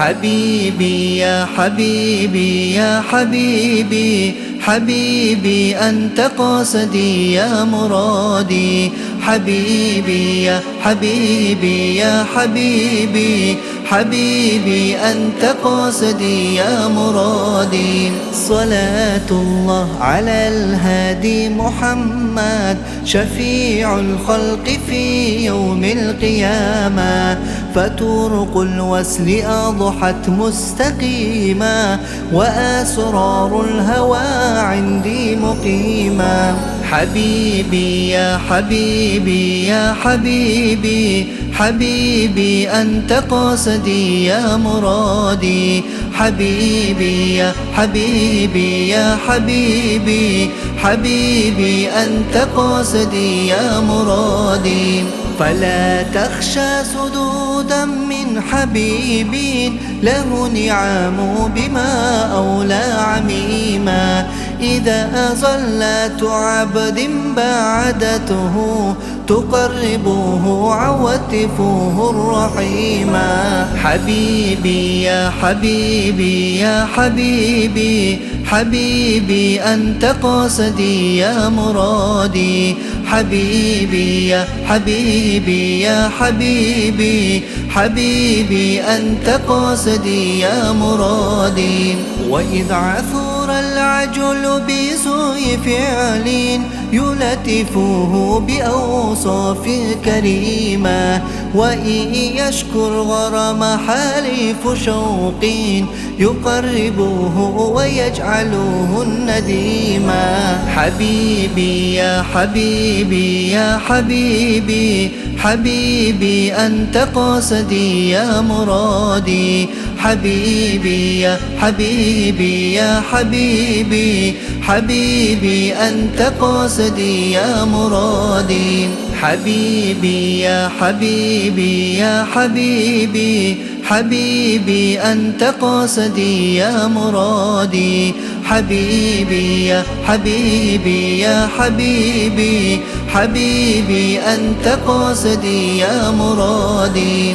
حبيبي يا حبيبي يا حبيبي، حبيبي أنت قاصدي يا مرادي. حبيبي يا حبيبي يا حبيبي، حبيبي أنت قاصدي يا مرادي. صلاة الله على الهادي محمد، شفيع الخلق في يوم القيامة. فطرق الوصل أضحت مستقيمة، وأسرار الهوى عندي مقيمة. حبيبي يا حبيبي يا حبيبي، حبيبي أنت قاصدي يا مرادي. حبيبي يا حبيبي يا حبيبي، حبيبي أنت قاصدي يا مرادي. فلا تخشى صدودا من حبيب له نعم بما أولى عميما. إذا أظلة عبد بعدته تقربه عوتفه الرحيما. حبيبي يا حبيبي يا حبيبي، حبيبي أنت قاصدي يا مرادي. حبيبي يا حبيبي يا حبيبي، حبيبي أنت قاصدي يا مرادي. وإذ عثر العجل بسوء فعل يلتفه بأوصاف كريمة، وإن يشكر غرم حليف شوق يقربه ويجعله النديما. حبيبي يا حبيبي يا حبيبي، حبيبي أنت قاصدي يا مرادي. حبيبي يا حبيبي يا حبيبي، حبيبي أنت قاصدي يا مرادي. حبيبي يا حبيبي يا حبيبي، حبيبي أنت قاصدي يا مرادي. حبيبي يا حبيبي يا حبيبي، حبيبي أنت قاصدي يا مرادي.